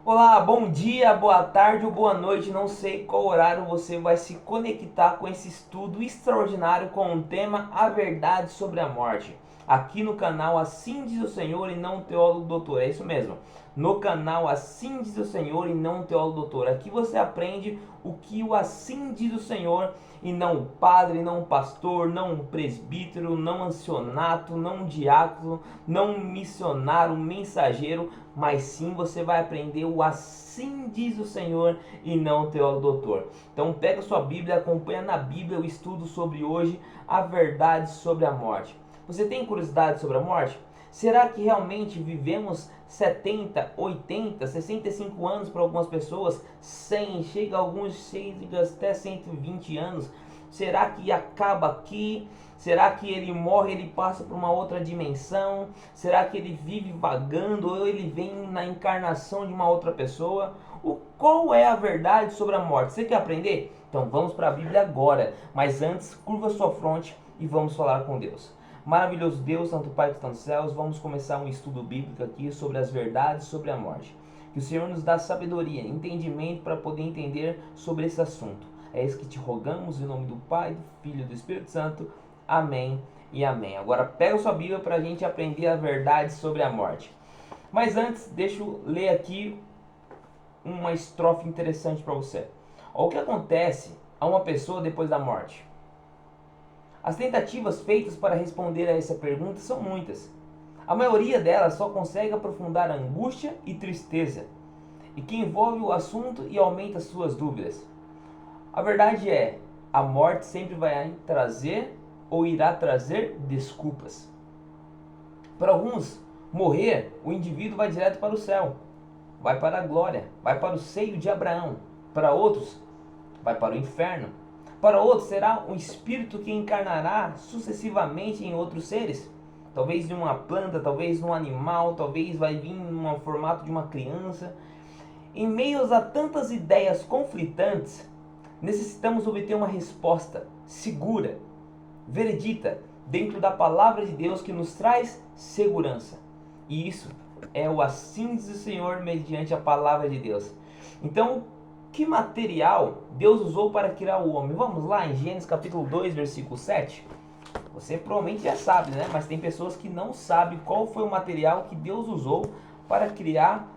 Olá, bom dia, boa tarde ou boa noite. Não sei qual horário você vai se conectar com esse estudo extraordinário com o tema A Verdade sobre a Morte. Aqui no canal Assim Diz o Senhor e não Teólogo Doutor. É isso mesmo. No canal Assim Diz o Senhor e não Teólogo Doutor. Aqui você aprende o que o Assim Diz o Senhor e não o padre, não o pastor, não o presbítero, não o ancianato, não o diácono, não o missionário, o mensageiro, mas sim você vai aprender o assim diz o Senhor e não o teólogo doutor. Então pega sua Bíblia, acompanha na Bíblia o estudo sobre hoje, a verdade sobre a morte. Você tem curiosidade sobre a morte? Será que realmente vivemos 70, 80, 65 anos para algumas pessoas, 100, chega a alguns chega até 120 anos? Será que acaba aqui? Será que ele morre, ele passa para uma outra dimensão? Será que ele vive vagando ou ele vem na encarnação de uma outra pessoa? Qual é a verdade sobre a morte? Você quer aprender? Então vamos para a Bíblia agora. Mas antes, curva sua fronte e vamos falar com Deus. Maravilhoso Deus, Santo Pai que está nos céus, vamos começar um estudo bíblico aqui sobre as verdades sobre a morte. Que o Senhor nos dá sabedoria, entendimento para poder entender sobre esse assunto. É isso que te rogamos em nome do Pai, do Filho e do Espírito Santo. Amém e amém. Agora pega sua Bíblia para a gente aprender a verdade sobre a morte. Mas antes, deixa eu ler aqui uma estrofe interessante para você. O que acontece a uma pessoa depois da morte? As tentativas feitas para responder a essa pergunta são muitas. A maioria delas só consegue aprofundar a angústia e tristeza, e que envolve o assunto e aumenta suas dúvidas. A verdade é, a morte sempre vai trazer ou irá trazer desculpas. Para alguns, morrer, o indivíduo vai direto para o céu, vai para a glória, vai para o seio de Abraão. Para outros, vai para o inferno. Para outros, será um espírito que encarnará sucessivamente em outros seres. Talvez de uma planta, talvez de um animal, talvez vai vir no formato de uma criança. Em meio a tantas ideias conflitantes, necessitamos obter uma resposta segura, veredita, dentro da palavra de Deus que nos traz segurança. E isso é o assim diz o Senhor mediante a palavra de Deus. Então, que material Deus usou para criar o homem? Vamos lá em Gênesis capítulo 2, versículo 7. Você provavelmente já sabe, né? Mas tem pessoas que não sabem qual foi o material que Deus usou para criar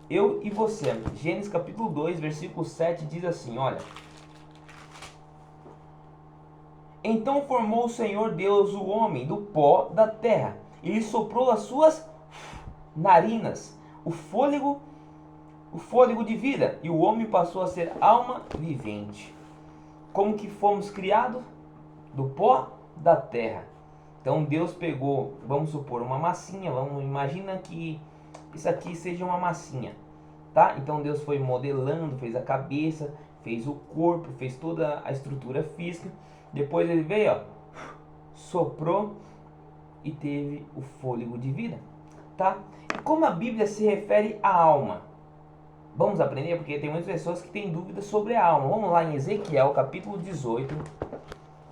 eu e você. Gênesis capítulo 2, versículo 7 diz assim, olha: Então formou o Senhor Deus o homem do pó da terra, e lhe soprou as suas narinas o fôlego de vida, e o homem passou a ser alma vivente. Como que fomos criados? Do pó da terra. Então Deus pegou, vamos supor, uma massinha, imagina que isso aqui seja uma massinha, tá? Então Deus foi modelando, fez a cabeça, fez o corpo, fez toda a estrutura física. Depois ele veio, ó, soprou e teve o fôlego de vida, tá? E como a Bíblia se refere à alma? Vamos aprender, porque tem muitas pessoas que têm dúvidas sobre a alma. Vamos lá em Ezequiel capítulo 18.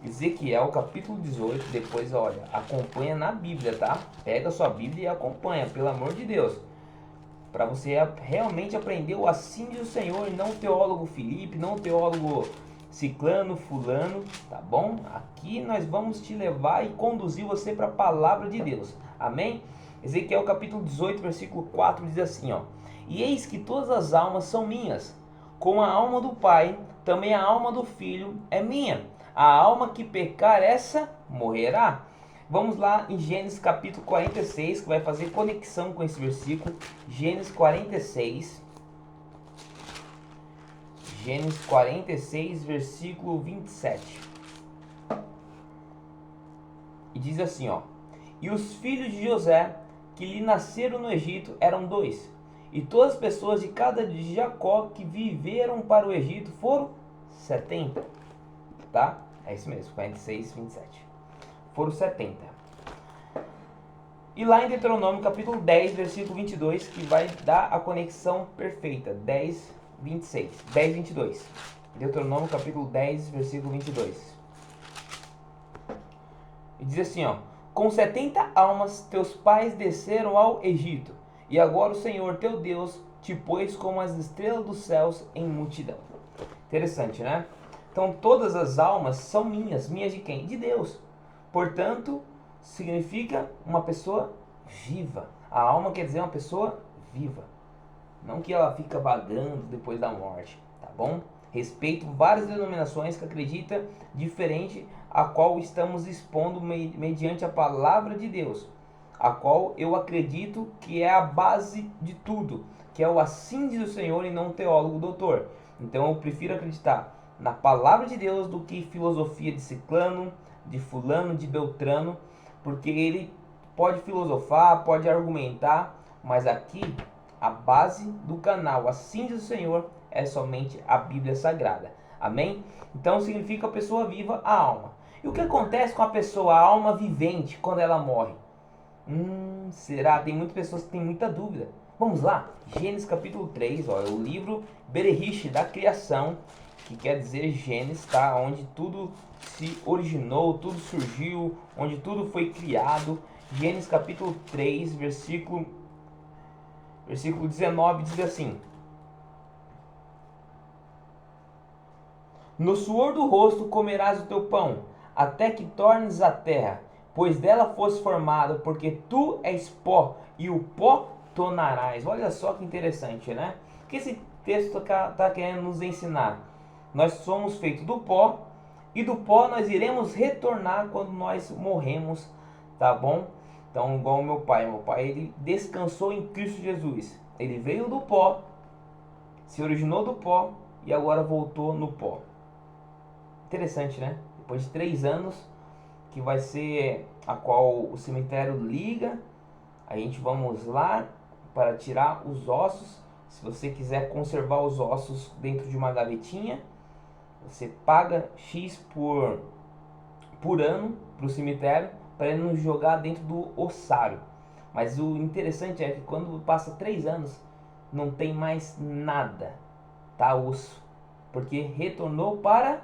Ezequiel capítulo 18, depois olha, acompanha na Bíblia, tá? Pega a sua Bíblia e acompanha, pelo amor de Deus. Para você realmente aprender o assim diz o Senhor, e não o teólogo Felipe, não o teólogo ciclano, fulano, tá bom? Aqui nós vamos te levar e conduzir você para a palavra de Deus, amém? Ezequiel capítulo 18, versículo 4 diz assim, ó: E eis que todas as almas são minhas, como a alma do Pai, também a alma do Filho é minha. A alma que pecar, essa morrerá. Vamos lá em Gênesis capítulo 46, que vai fazer conexão com esse versículo. Gênesis 46. Gênesis 46, versículo 27. E diz assim, ó: E os filhos de José, que lhe nasceram no Egito, eram dois. E todas as pessoas de cada de Jacó que viveram para o Egito foram 70. Tá? É isso mesmo, 46, 27. Foram 70. E lá em Deuteronômio capítulo 10, versículo 22, que vai dar a conexão perfeita. 10, 26. 10, 22. Deuteronômio capítulo 10, versículo 22. E diz assim, ó: Com 70 almas teus pais desceram ao Egito, E agora o Senhor teu Deus te pôs como as estrelas dos céus em multidão. Interessante, né? Então todas as almas são minhas. Minhas de quem? De Deus. Portanto, significa uma pessoa viva. A alma quer dizer uma pessoa viva. Não que ela fica vagando depois da morte, tá bom? Respeito várias denominações que acreditam diferente a qual estamos expondo mediante a palavra de Deus, a qual eu acredito que é a base de tudo, que é o assim diz o Senhor e não teólogo doutor. Então eu prefiro acreditar na palavra de Deus do que filosofia de ciclano, de fulano, de beltrano, porque ele pode filosofar, pode argumentar, mas aqui a base do canal assim diz o Senhor é somente a Bíblia Sagrada. Amém? Então significa a pessoa viva, a alma. E o que acontece com a pessoa, a alma vivente, quando ela morre? Será? Tem muitas pessoas que têm muita dúvida. Vamos lá, Gênesis capítulo 3, ó, é o livro Bereshit da criação, que quer dizer Gênesis, tá? Onde tudo se originou, tudo surgiu, onde tudo foi criado. Gênesis capítulo 3, versículo 19 diz assim: no suor do rosto comerás o teu pão, até que tornes a terra, pois dela foste formado, porque tu és pó, e o pó tornarás. Olha só que interessante, né? O que esse texto está querendo nos ensinar? Nós somos feitos do pó, e do pó nós iremos retornar quando nós morremos, tá bom? Então, igual o meu pai ele descansou em Cristo Jesus. Ele veio do pó, se originou do pó e agora voltou no pó. Interessante, né? Depois de 3 anos, que vai ser a qual o cemitério liga, a gente vamos lá para tirar os ossos. Se você quiser conservar os ossos dentro de uma gavetinha, você paga X por ano para o cemitério, para ele não jogar dentro do ossário. Mas o interessante é que quando passa 3 anos, não tem mais nada, tá? Osso, porque retornou para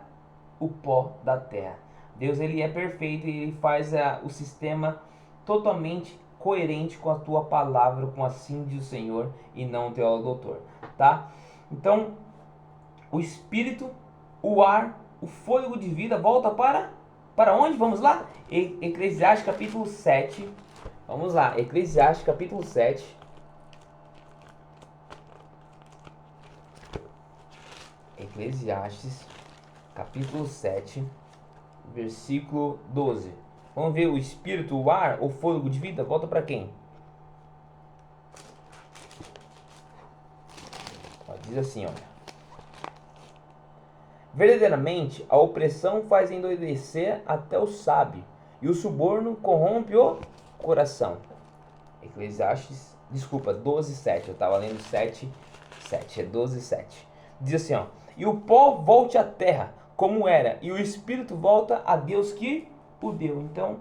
o pó da terra. Deus, ele é perfeito e ele faz o sistema totalmente coerente com a tua palavra, com assim diz o Senhor e não o teólogo doutor, tá? Então, o espírito, o ar, o fôlego de vida volta para onde? Vamos lá? Eclesiastes capítulo 7. Vamos lá, Eclesiastes capítulo 7. Eclesiastes capítulo 7, versículo 12. Vamos ver o espírito, o ar, o fôlego de vida, volta para quem? Diz assim, olha: verdadeiramente a opressão faz endoidecer até o sábio, e o suborno corrompe o coração. Eclesiastes, desculpa, 12:7. Eu estava lendo 7:7, é 12:7. Diz assim, ó: e o pó volte à terra como era, e o espírito volta a Deus que o deu. Então,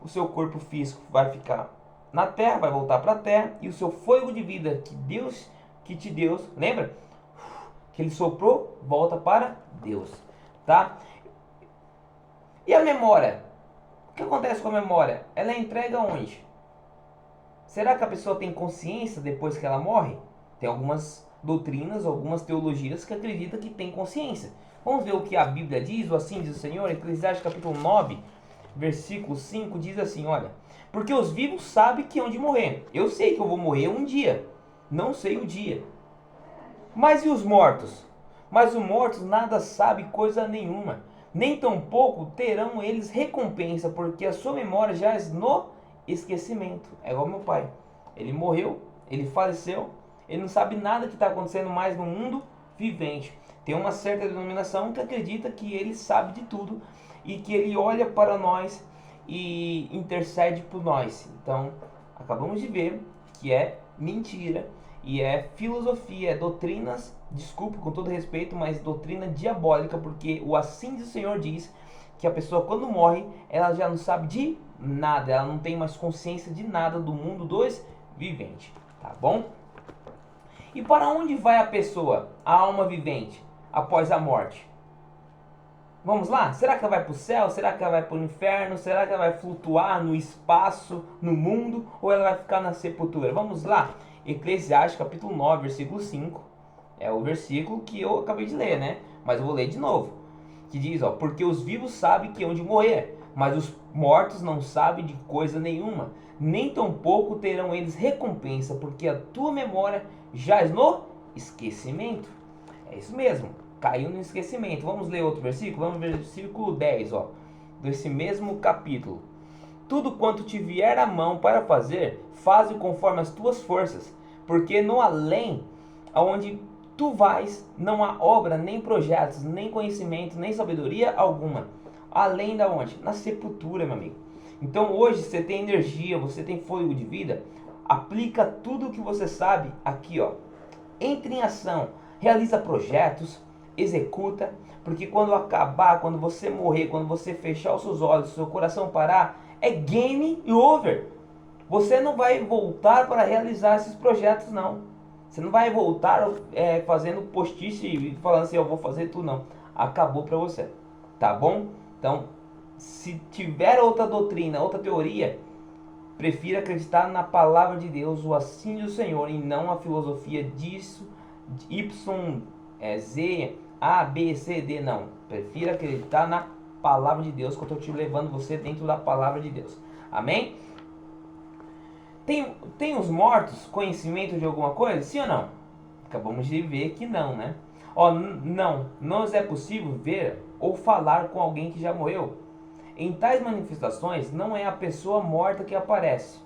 o seu corpo físico vai ficar na terra, vai voltar para a terra, e o seu fôlego de vida que te deu, lembra? Que ele soprou, volta para Deus, tá? E a memória? O que acontece com a memória? Ela é entregue aonde? Será que a pessoa tem consciência depois que ela morre? Tem algumas doutrinas, algumas teologias que acreditam que tem consciência. Vamos ver o que a Bíblia diz, o assim diz o Senhor. Eclesiastes capítulo 9, versículo 5 diz assim, olha: porque os vivos sabem que hão de morrer. Eu sei que eu vou morrer um dia, não sei o dia. Mas e os mortos? Mas os mortos nada sabem coisa nenhuma, nem tampouco terão eles recompensa, porque a sua memória já é no esquecimento. É igual meu pai. Ele morreu, ele faleceu, ele não sabe nada que está acontecendo mais no mundo vivente. Tem uma certa denominação que acredita que ele sabe de tudo e que ele olha para nós e intercede por nós. Então, acabamos de ver que é mentira e é filosofia, é doutrinas, desculpe com todo respeito, mas doutrina diabólica, porque o assim do Senhor diz que a pessoa quando morre, ela já não sabe de nada, ela não tem mais consciência de nada do mundo dos viventes, tá bom? E para onde vai a pessoa, a alma vivente, após a morte? Vamos lá? Será que ela vai para o céu? Será que ela vai para o inferno? Será que ela vai flutuar no espaço, no mundo? Ou ela vai ficar na sepultura? Vamos lá. Eclesiastes capítulo 9, versículo 5. É o versículo que eu acabei de ler, né? Mas eu vou ler de novo. Que diz, ó, porque os vivos sabem que hão de morrer, mas os mortos não sabem de coisa nenhuma, nem tampouco terão eles recompensa, porque a tua memória jaz no esquecimento. É isso mesmo, caiu no esquecimento. Vamos ler outro versículo? Vamos ver o versículo 10, ó, desse mesmo capítulo. Tudo quanto te vier à mão para fazer, faze conforme as tuas forças, porque no além, aonde tu vais, não há obra, nem projetos, nem conhecimento, nem sabedoria alguma. Além da onde? Na sepultura, meu amigo. Então hoje você tem energia, você tem fôlego de vida, aplica tudo o que você sabe aqui, ó. Entre em ação, realiza projetos, executa, porque quando acabar, quando você morrer, quando você fechar os seus olhos, seu coração parar, é game over. Você não vai voltar para realizar esses projetos, não. Você não vai voltar fazendo postice e falando assim, eu vou fazer tudo, não. Acabou para você, tá bom? Então, se tiver outra doutrina, outra teoria, prefira acreditar na palavra de Deus, o assim do Senhor, e não a filosofia disso, Y, Z, A, B, C, D, não. Prefira acreditar na palavra de Deus, que eu estou te levando você dentro da palavra de Deus. Amém? Tem os mortos conhecimento de alguma coisa? Sim ou não? Acabamos de ver que não, né? Ó, não nos é possível ver ou falar com alguém que já morreu. Em tais manifestações, não é a pessoa morta que aparece,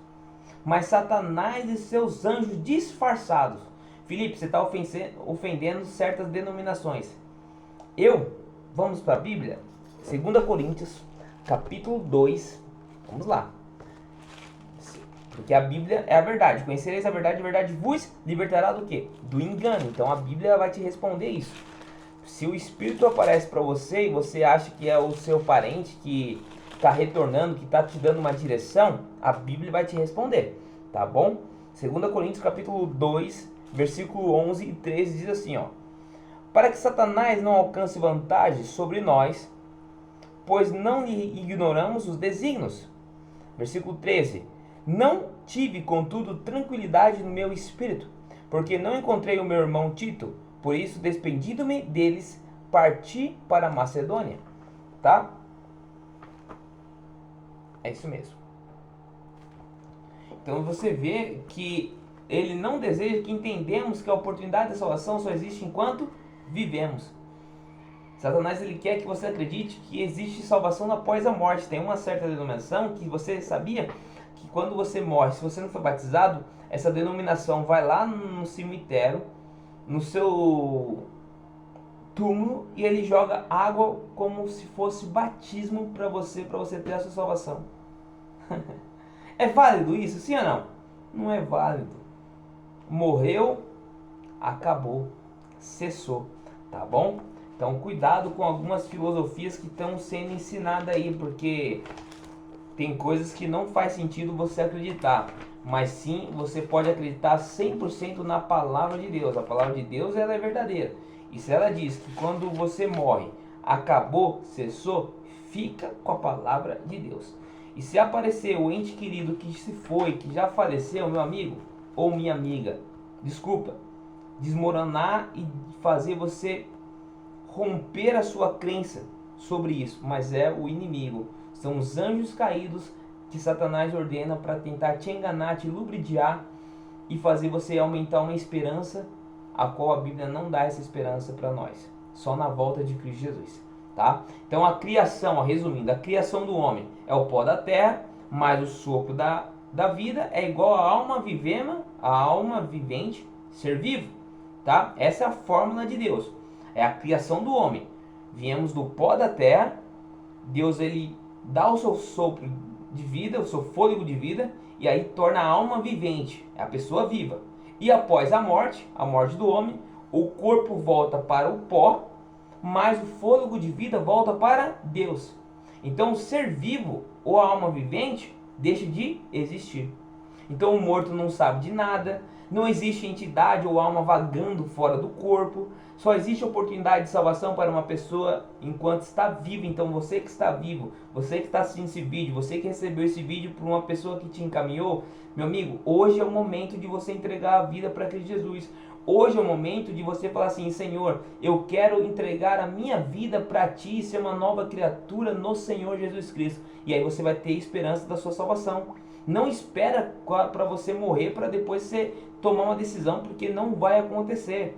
mas Satanás e seus anjos disfarçados. Felipe, você está ofendendo certas denominações. Vamos para a Bíblia? 2 Coríntios, capítulo 2. Vamos lá. Porque a Bíblia é a verdade. Conhecereis a verdade vos libertará do quê? Do engano. Então a Bíblia vai te responder isso. Se o Espírito aparece para você e você acha que é o seu parente que está retornando, que está te dando uma direção, a Bíblia vai te responder, tá bom? 2 Coríntios capítulo 2, versículo 11 e 13 diz assim, ó: para que Satanás não alcance vantagem sobre nós, pois não lhe ignoramos os desígnios. Versículo 13: não tive, contudo, tranquilidade no meu espírito, porque não encontrei o meu irmão Tito. Por isso, despedindo-me deles, parti para a Macedônia. Tá? É isso mesmo. Então você vê que ele não deseja que entendemos que a oportunidade da salvação só existe enquanto vivemos. Satanás ele quer que você acredite que existe salvação após a morte. Tem uma certa denominação que você sabia que quando você morre, se você não foi batizado, essa denominação vai lá no cemitério, no seu túmulo, e ele joga água como se fosse batismo para você ter a sua salvação. É válido isso, sim ou não? Não é válido. Morreu, acabou, cessou, tá bom? Então cuidado com algumas filosofias que estão sendo ensinadas aí, porque tem coisas que não faz sentido você acreditar, mas sim você pode acreditar 100% na palavra de Deus. A palavra de Deus ela é verdadeira. E se ela diz que quando você morre, acabou, cessou, fica com a palavra de Deus. E se aparecer o ente querido que se foi, que já faleceu, meu amigo ou minha amiga, desculpa, desmoronar e fazer você romper a sua crença sobre isso, mas é o inimigo. São os anjos caídos que Satanás ordena para tentar te enganar, te ludibriar e fazer você aumentar uma esperança a qual a Bíblia não dá essa esperança para nós. Só na volta de Cristo Jesus, tá? Então a criação, resumindo, a criação do homem é o pó da terra, mais o sopro da vida é igual a alma vivente, ser vivo, tá? Essa é a fórmula de Deus. É a criação do homem. Viemos do pó da terra, Deus ele dá o seu sopro de vida, o seu fôlego de vida, e aí torna a alma vivente, é a pessoa viva. E após a morte do homem, o corpo volta para o pó, mas o fôlego de vida volta para Deus. Então o ser vivo ou a alma vivente deixa de existir. Então o morto não sabe de nada, não existe entidade ou alma vagando fora do corpo, só existe oportunidade de salvação para uma pessoa enquanto está viva. Então você que está vivo, você que está assistindo esse vídeo, você que recebeu esse vídeo por uma pessoa que te encaminhou, meu amigo, hoje é o momento de você entregar a vida para Cristo Jesus. Hoje é o momento de você falar assim: Senhor, eu quero entregar a minha vida para Ti e ser uma nova criatura no Senhor Jesus Cristo. E aí você vai ter esperança da sua salvação. Não espera para você morrer para depois você tomar uma decisão, porque não vai acontecer.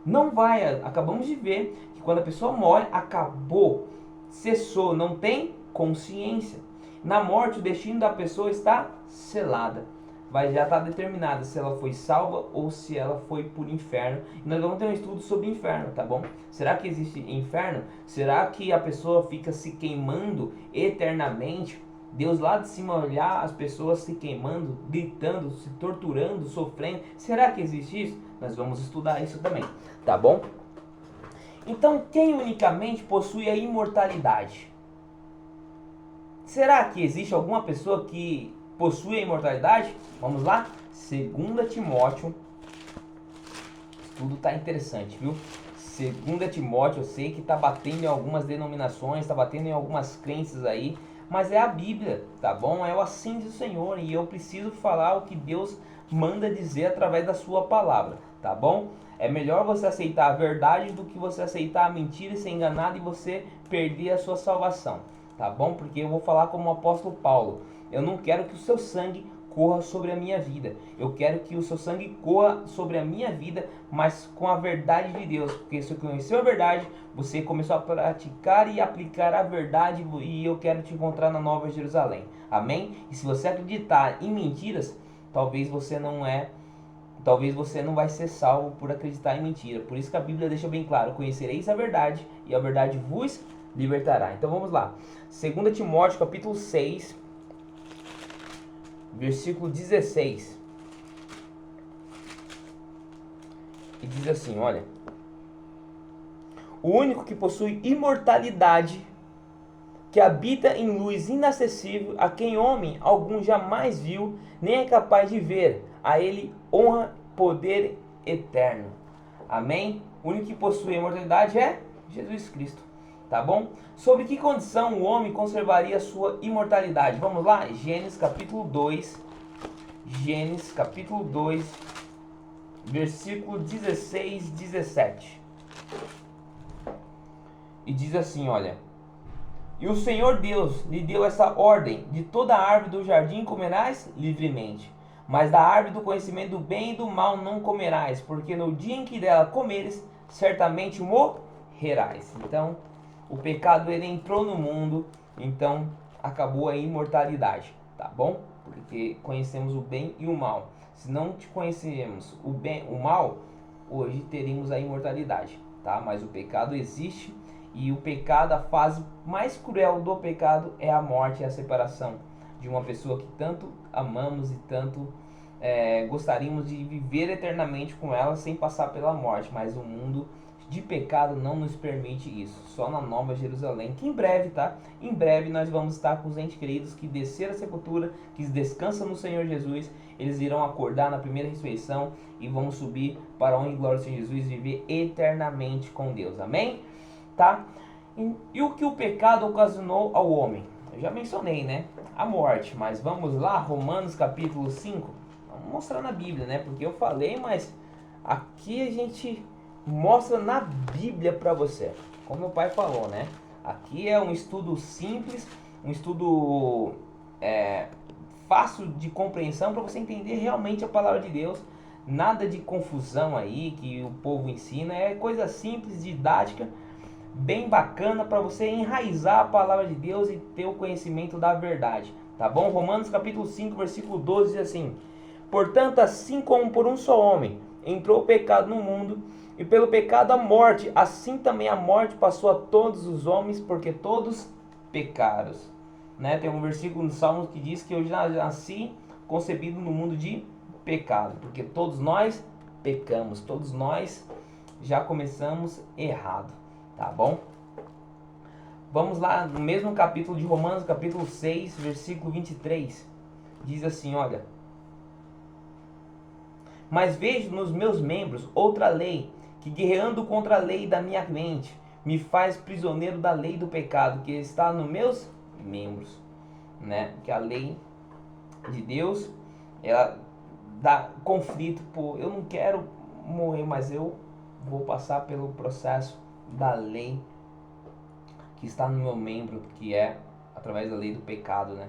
Não vai. Acabamos de ver que quando a pessoa morre, acabou, cessou, não tem consciência. Na morte, o destino da pessoa está selada. Já está determinada se ela foi salva ou se ela foi por inferno. E nós vamos ter um estudo sobre inferno, tá bom? Será que existe inferno? Será que a pessoa fica se queimando eternamente? Deus lá de cima olhar as pessoas se queimando, gritando, se torturando, sofrendo. Será que existe isso? Nós vamos estudar isso também, tá bom? Então, quem unicamente possui a imortalidade? Será que existe alguma pessoa que possui a imortalidade? Vamos lá? 2 Timóteo. Tudo tá interessante, viu? 2 Timóteo, eu sei que tá batendo em algumas denominações, tá batendo em algumas crenças aí, mas é a Bíblia, tá bom? É o assim do Senhor, e eu preciso falar o que Deus manda dizer através da sua palavra, tá bom? É melhor você aceitar a verdade do que você aceitar a mentira e ser enganado e você perder a sua salvação, tá bom? Porque eu vou falar como o apóstolo Paulo: eu não quero que o seu sangue corra sobre a minha vida. Eu quero que o seu sangue corra sobre a minha vida, mas com a verdade de Deus. Porque se você conheceu a verdade, você começou a praticar e aplicar a verdade, e eu quero te encontrar na Nova Jerusalém. Amém? E se você acreditar em mentiras, talvez você não vai ser salvo por acreditar em mentira. Por isso que a Bíblia deixa bem claro: conhecereis a verdade e a verdade vos libertará. Então vamos lá. 2 Timóteo capítulo 6, versículo 16. E diz assim, olha: o único que possui imortalidade, que habita em luz inacessível, a quem homem algum jamais viu, nem é capaz de ver, a ele honra, poder eterno. Amém? O único que possui imortalidade é Jesus Cristo, tá bom? Sobre que condição o homem conservaria sua imortalidade? Vamos lá? Gênesis capítulo 2, versículo 16, 17. E diz assim, olha: e o Senhor Deus lhe deu essa ordem: de toda a árvore do jardim comerás livremente, mas da árvore do conhecimento do bem e do mal não comerás, porque no dia em que dela comeres, certamente morrerás. Então, o pecado ele entrou no mundo, então acabou a imortalidade, tá bom? Porque conhecemos o bem e o mal. Se não te conhecemos o bem, o mal, hoje teríamos a imortalidade, tá? Mas o pecado existe, e o pecado, a fase mais cruel do pecado é a morte e a separação de uma pessoa que tanto amamos e tanto gostaríamos de viver eternamente com ela sem passar pela morte. Mas o mundo de pecado não nos permite isso, só na Nova Jerusalém, que em breve, tá? Em breve nós vamos estar com os entes queridos que desceram a sepultura, que descansam no Senhor Jesus. Eles irão acordar na primeira ressurreição e vamos subir para a honra e glória do Senhor Jesus e viver eternamente com Deus, amém? Tá? E o que o pecado ocasionou ao homem? Eu já mencionei, né? A morte. Mas vamos lá, Romanos capítulo 5. Vamos mostrar na Bíblia, né? Porque eu falei, mas aqui a gente mostra na Bíblia para você. Como meu pai falou, né? Aqui é um estudo simples, um estudo fácil de compreensão para você entender realmente a palavra de Deus. Nada de confusão aí que o povo ensina. É coisa simples, didática, bem bacana para você enraizar a palavra de Deus e ter o conhecimento da verdade, tá bom? Romanos capítulo 5, versículo 12 diz assim: portanto, assim como por um só homem entrou o pecado no mundo, e pelo pecado a morte, assim também a morte passou a todos os homens, porque todos pecaram, né? Tem um versículo no Salmos que diz que eu já nasci concebido no mundo de pecado, porque todos nós pecamos, todos nós já começamos errado. Tá bom? Vamos lá, no mesmo capítulo de Romanos, capítulo 6, versículo 23. Diz assim, olha: Mas vejo nos meus membros outra lei, que guerreando contra a lei da minha mente, me faz prisioneiro da lei do pecado, que está nos meus membros. Né? Que a lei de Deus, ela dá conflito. Pô, eu não quero morrer, mas eu vou passar pelo processo da lei que está no meu membro, que é através da lei do pecado, né?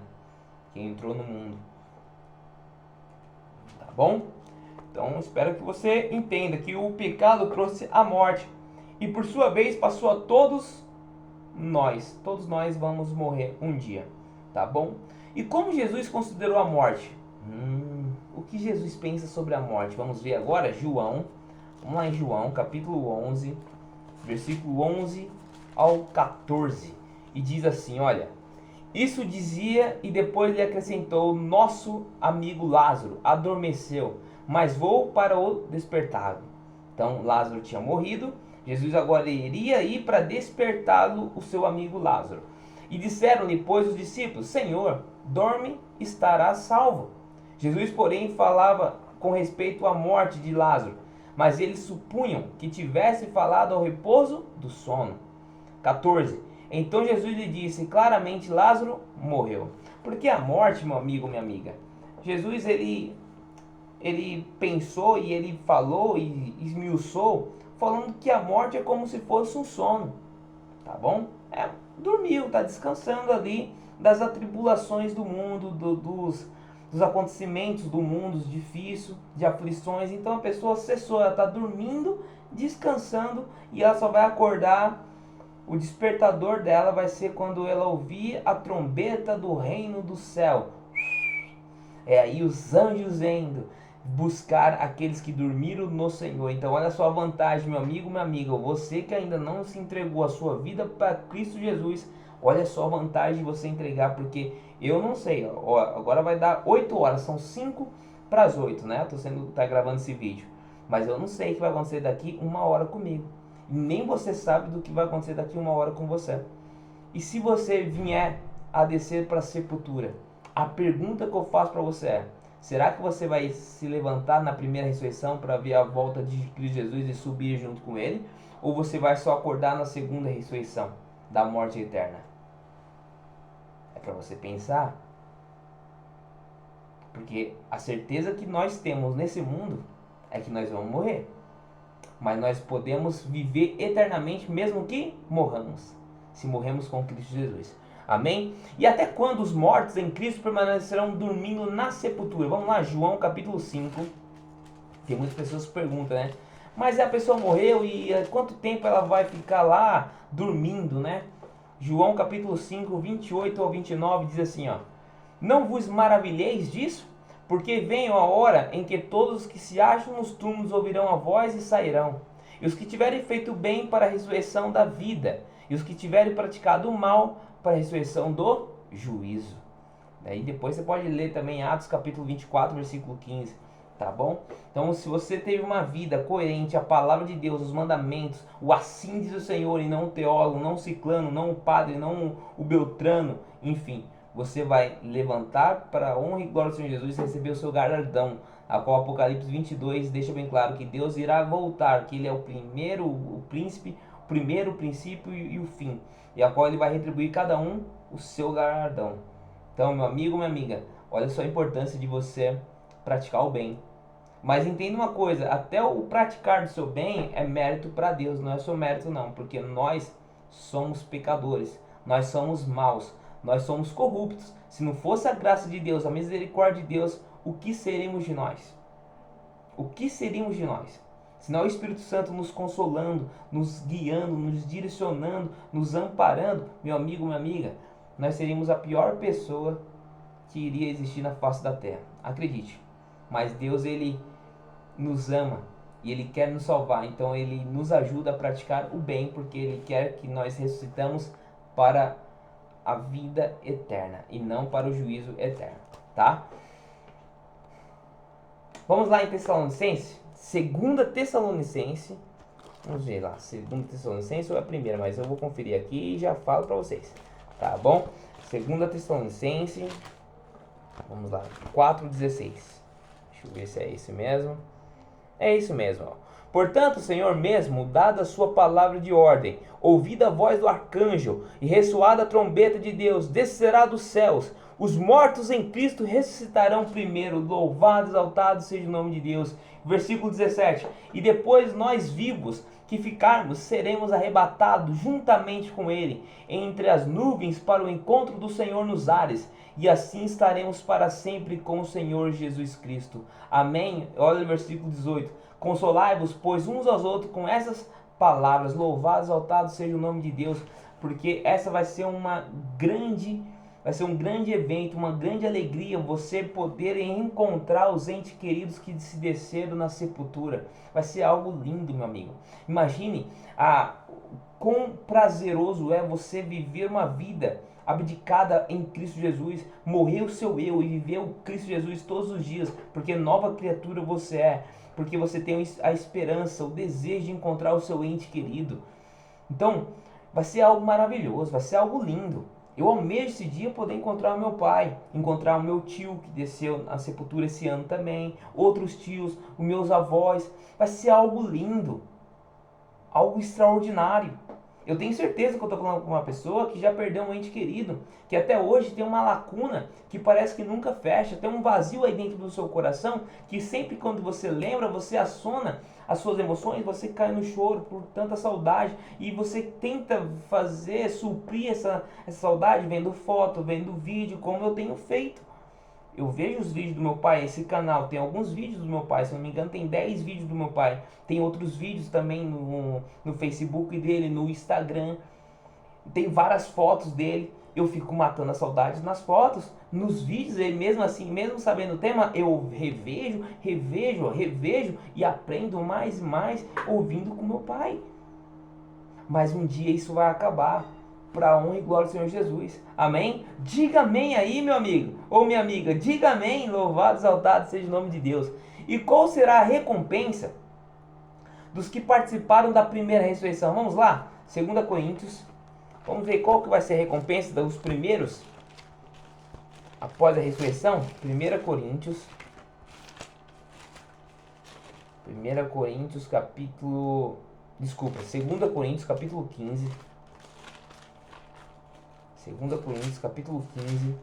Que entrou no mundo. Tá bom? Então espero que você entenda que o pecado trouxe a morte e por sua vez passou a todos nós vamos morrer um dia, tá bom? E como Jesus considerou a morte? O que Jesus pensa sobre a morte? Vamos ver agora João. Vamos lá em João, capítulo 11, versículo 11 ao 14. E diz assim, olha: isso dizia e depois lhe acrescentou: nosso amigo Lázaro adormeceu, mas vou para o despertá-lo. Então Lázaro tinha morrido, Jesus agora iria ir para despertá-lo, o seu amigo Lázaro. E disseram-lhe, pois, os discípulos: Senhor, dorme, estará salvo. Jesus, porém, falava com respeito à morte de Lázaro, mas eles supunham que tivesse falado ao repouso do sono. 14. Então Jesus lhe disse claramente: Lázaro morreu. Porque a morte, meu amigo, minha amiga, Jesus ele pensou e ele falou e esmiuçou, falando que a morte é como se fosse um sono, tá bom? Dormiu, está descansando ali das atribulações do mundo, dos acontecimentos do mundo difícil, de aflições. Então a pessoa cessou, ela está dormindo, descansando, e ela só vai acordar. O despertador dela vai ser quando ela ouvir a trombeta do reino do céu. É aí os anjos indo buscar aqueles que dormiram no Senhor. Então olha só a vantagem, meu amigo, minha amiga. Você que ainda não se entregou a sua vida para Cristo Jesus, olha só a vantagem de você entregar, porque eu não sei. Ó, agora vai dar 8 horas, são 5 para as 8, né? Tá gravando esse vídeo. Mas eu não sei o que vai acontecer daqui 1 hora comigo. E nem você sabe do que vai acontecer daqui 1 hora com você. E se você vier a descer para a sepultura, a pergunta que eu faço para você é: será que você vai se levantar na primeira ressurreição para ver a volta de Cristo Jesus e subir junto com Ele? Ou você vai só acordar na segunda ressurreição da morte eterna? É para você pensar. Porque a certeza que nós temos nesse mundo é que nós vamos morrer. Mas nós podemos viver eternamente mesmo que morramos, se morremos com Cristo Jesus. Amém? E até quando os mortos em Cristo permanecerão dormindo na sepultura? Vamos lá, João capítulo 5. Tem muitas pessoas que perguntam, né? Mas a pessoa morreu e quanto tempo ela vai ficar lá dormindo, né? João capítulo 5, 28 ao 29 diz assim, ó: não vos maravilheis disso? Porque vem a hora em que todos os que se acham nos túmulos ouvirão a voz e sairão. E os que tiverem feito bem para a ressurreição da vida, e os que tiverem praticado o mal para a ressurreição do juízo. Daí depois você pode ler também Atos capítulo 24, versículo 15. Tá bom? Então se você teve uma vida coerente à palavra de Deus, os mandamentos, o assim diz o Senhor, e não o teólogo, não o ciclano, não o padre, não o beltrano, enfim, você vai levantar para a honra e glória do Senhor Jesus e receber o seu galardão, a qual Apocalipse 22 deixa bem claro que Deus irá voltar, que Ele é o primeiro, o príncipe, o primeiro, o princípio e o fim, e a qual Ele vai retribuir cada um o seu galardão. Então, meu amigo, minha amiga, olha só a importância de você praticar o bem. Mas entenda uma coisa, até o praticar do seu bem é mérito para Deus, não é seu mérito não, porque nós somos pecadores, nós somos maus, nós somos corruptos. Se não fosse a graça de Deus, a misericórdia de Deus, o que seríamos de nós? O que seríamos de nós? Se não é o Espírito Santo nos consolando, nos guiando, nos direcionando, nos amparando, meu amigo, minha amiga, nós seríamos a pior pessoa que iria existir na face da terra. Acredite. Mas Deus, Ele nos ama e Ele quer nos salvar. Então Ele nos ajuda a praticar o bem, porque Ele quer que nós ressuscitamos para a vida eterna e não para o juízo eterno, tá? Vamos lá em Tessalonicenses, 2 Tessalonicenses, vamos ver lá, 2 Tessalonicenses ou é a primeira, mas eu vou conferir aqui e já falo para vocês, tá bom? 2 Tessalonicenses, vamos lá, 4:16, deixa eu ver se é esse mesmo, É isso mesmo. Ó. Portanto, Senhor mesmo, dada a sua palavra de ordem, ouvida a voz do arcanjo e ressoada a trombeta de Deus, descerá dos céus. Os mortos em Cristo ressuscitarão primeiro. Louvado, exaltado seja o nome de Deus. Versículo 17. E depois nós vivos que ficarmos, seremos arrebatados juntamente com ele entre as nuvens para o encontro do Senhor nos ares. E assim estaremos para sempre com o Senhor Jesus Cristo. Amém? Olha o versículo 18. Consolai-vos, pois, uns aos outros com essas palavras. Louvado, exaltado seja o nome de Deus, porque essa vai ser um grande evento, uma grande alegria você poder encontrar os entes queridos que se desceram na sepultura. Vai ser algo lindo, meu amigo. Imagine quão prazeroso é você viver uma vida abdicada em Cristo Jesus, morrer o seu eu e viver o Cristo Jesus todos os dias, porque nova criatura você é, porque você tem a esperança, o desejo de encontrar o seu ente querido. Então, vai ser algo maravilhoso, vai ser algo lindo. Eu almejo esse dia poder encontrar o meu pai, encontrar o meu tio que desceu na sepultura esse ano também, outros tios, os meus avós. Vai ser algo lindo, algo extraordinário. Eu tenho certeza que eu estou falando com uma pessoa que já perdeu um ente querido, que até hoje tem uma lacuna que parece que nunca fecha, tem um vazio aí dentro do seu coração, que sempre quando você lembra, você aciona as suas emoções, você cai no choro por tanta saudade, e você tenta suprir essa saudade vendo foto, vendo vídeo, como eu tenho feito. Eu vejo os vídeos do meu pai, esse canal tem alguns vídeos do meu pai, se não me engano tem 10 vídeos do meu pai. Tem outros vídeos também no Facebook dele, no Instagram. Tem várias fotos dele. Eu fico matando a saudade nas fotos, nos vídeos, ele mesmo assim, mesmo sabendo o tema, eu revejo e aprendo mais e mais ouvindo com meu pai. Mas um dia isso vai acabar, para a honra e glória do Senhor Jesus. Amém? Diga amém aí, meu amigo ou minha amiga. Diga amém. Louvado, exaltado seja o nome de Deus. E qual será a recompensa dos que participaram da primeira ressurreição? Vamos lá? 2 Coríntios. Vamos ver qual que vai ser a recompensa dos primeiros após a ressurreição. 1 Coríntios. 2 Coríntios capítulo 15. 2 Coríntios capítulo 15.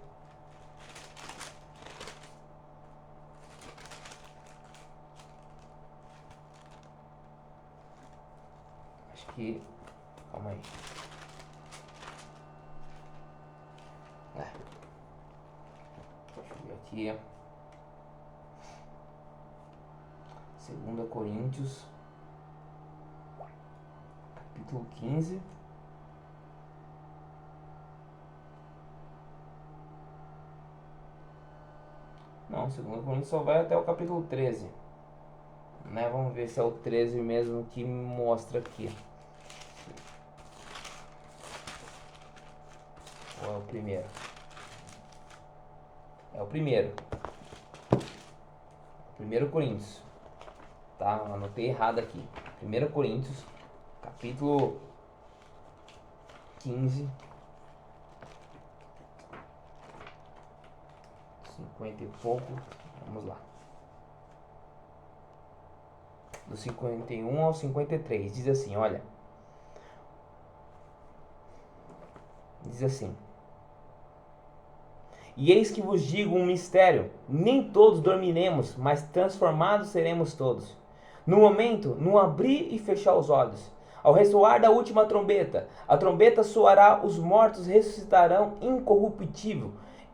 Acho que... Calma aí. Deixa eu ver aqui. 2 Coríntios capítulo 15. Não, 2 Coríntios só vai até o capítulo 13. Né? Vamos ver se é o 13 mesmo que mostra aqui. Ou é o primeiro? É o primeiro. 1 Coríntios. Tá? Anotei errado aqui. 1 Coríntios, capítulo 15. 50 e pouco. Vamos lá. Do 51 ao 53. Diz assim, olha. Diz assim. E eis que vos digo um mistério. Nem todos dormiremos, mas transformados seremos todos. No momento, no abrir e fechar os olhos. Ao ressoar da última trombeta, a trombeta soará, os mortos ressuscitarão incorruptível,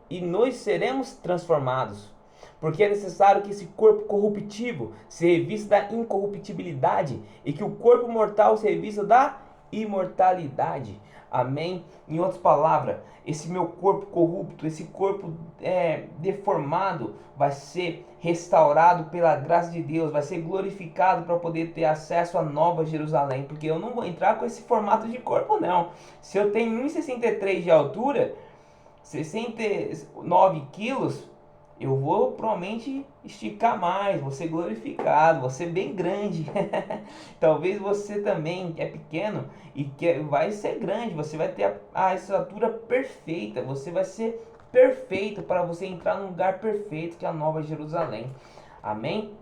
e nós seremos transformados. Porque é necessário que esse corpo corruptível se revista da incorruptibilidade, e que o corpo mortal se revista da imortalidade. Amém? Em outras palavras, esse meu corpo corrupto, esse corpo deformado, vai ser restaurado pela graça de Deus, vai ser glorificado para poder ter acesso à Nova Jerusalém, porque eu não vou entrar com esse formato de corpo não. Se eu tenho 1,63 de altura, 69 quilos, eu vou provavelmente esticar mais, vou ser glorificado, vou ser bem grande. Talvez você também é pequeno e vai ser grande, você vai ter a estatura perfeita, você vai ser perfeito para você entrar num lugar perfeito que é a Nova Jerusalém. Amém?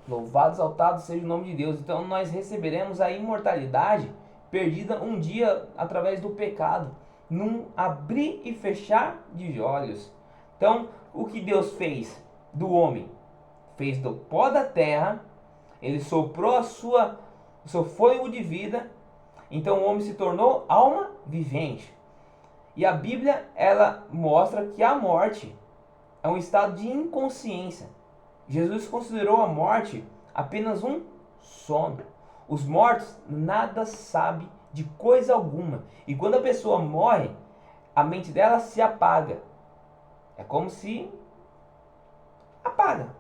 Louvado, exaltado seja o nome de Deus. Então nós receberemos a imortalidade perdida um dia através do pecado, num abrir e fechar de olhos. Então, o que Deus fez do homem? Fez do pó da terra, ele soprou o seu fôlego de vida, então o homem se tornou alma vivente. E a Bíblia, ela mostra que a morte é um estado de inconsciência. Jesus considerou a morte apenas um sono. Os mortos nada sabem de coisa alguma. E quando a pessoa morre, a mente dela se apaga. É como se apaga,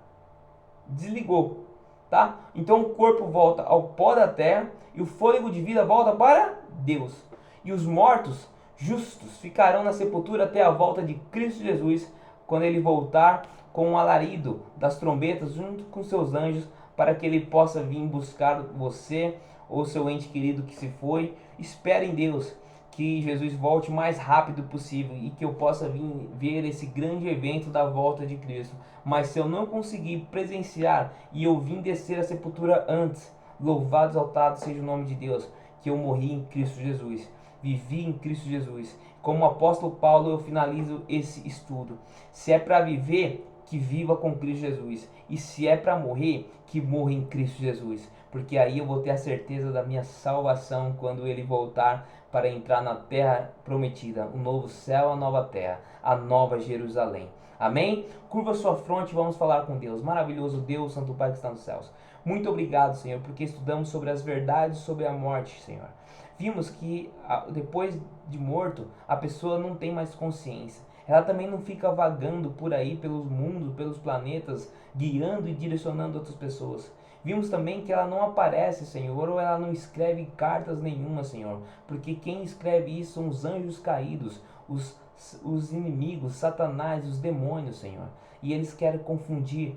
desligou, tá? Então o corpo volta ao pó da terra e o fôlego de vida volta para Deus. E os mortos justos ficarão na sepultura até a volta de Cristo Jesus, quando ele voltar com um alarido das trombetas junto com seus anjos, para que ele possa vir buscar você ou seu ente querido que se foi. Espere em Deus que Jesus volte o mais rápido possível e que eu possa vir ver esse grande evento da volta de Cristo. Mas se eu não conseguir presenciar e eu vim descer a sepultura antes, louvado, exaltado seja o nome de Deus, que eu morri em Cristo Jesus, vivi em Cristo Jesus. Como o apóstolo Paulo, eu finalizo esse estudo. Se é para viver, que viva com Cristo Jesus. E se é para morrer, que morra em Cristo Jesus. Porque aí eu vou ter a certeza da minha salvação quando ele voltar para entrar na terra prometida, o novo céu, a nova terra, a nova Jerusalém. Amém? Curva sua fronte e vamos falar com Deus. Maravilhoso Deus, Santo Pai que está nos céus. Muito obrigado, Senhor, porque estudamos sobre as verdades sobre a morte, Senhor. Vimos que depois de morto, a pessoa não tem mais consciência. Ela também não fica vagando por aí pelos mundos, pelos planetas, guiando e direcionando outras pessoas. Vimos também que ela não aparece, Senhor, ou ela não escreve cartas nenhuma, Senhor, porque quem escreve isso são os anjos caídos, os inimigos, Satanás, os demônios, Senhor. E eles querem confundir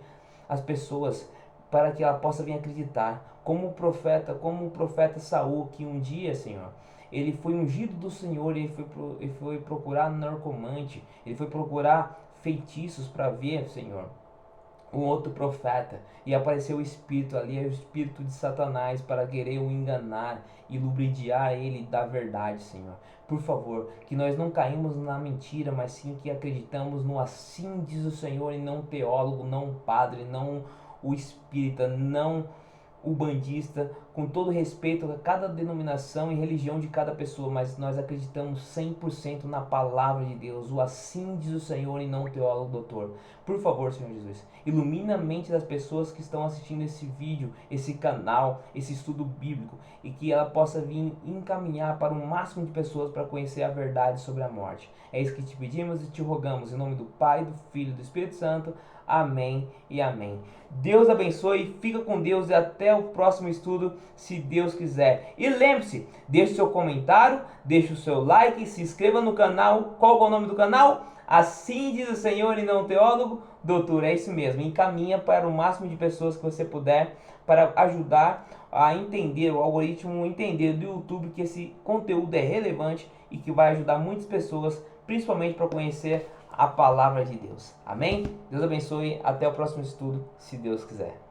as pessoas para que ela possa vir acreditar, como o profeta Saul, que um dia, Senhor, ele foi ungido do Senhor, ele foi procurar narcomante, ele foi procurar feitiços para ver, Senhor, um outro profeta, e apareceu o espírito ali, o espírito de Satanás, para querer o enganar e lubridiar ele da verdade, Senhor. Por favor, que nós não caímos na mentira, mas sim que acreditamos no assim diz o Senhor, e não o teólogo, não o padre, não o espírita, não o bandista, com todo respeito a cada denominação e religião de cada pessoa, mas nós acreditamos 100% na palavra de Deus, o assim diz o Senhor e não o teólogo doutor. Por favor, Senhor Jesus, ilumina a mente das pessoas que estão assistindo esse vídeo, esse canal, esse estudo bíblico, e que ela possa vir encaminhar para o máximo de pessoas para conhecer a verdade sobre a morte. É isso que te pedimos e te rogamos, em nome do Pai, do Filho e do Espírito Santo. Amém e amém. Deus abençoe, fica com Deus e até o próximo estudo, se Deus quiser. E lembre-se, deixe seu comentário, deixe o seu like, se inscreva no canal. Qual é o nome do canal? Assim diz o Senhor e não o teólogo doutor. É isso mesmo, encaminha para o máximo de pessoas que você puder, para ajudar a entender, o algoritmo entender do YouTube que esse conteúdo é relevante e que vai ajudar muitas pessoas, principalmente para conhecer a palavra de Deus. Amém? Deus abençoe. Até o próximo estudo, se Deus quiser.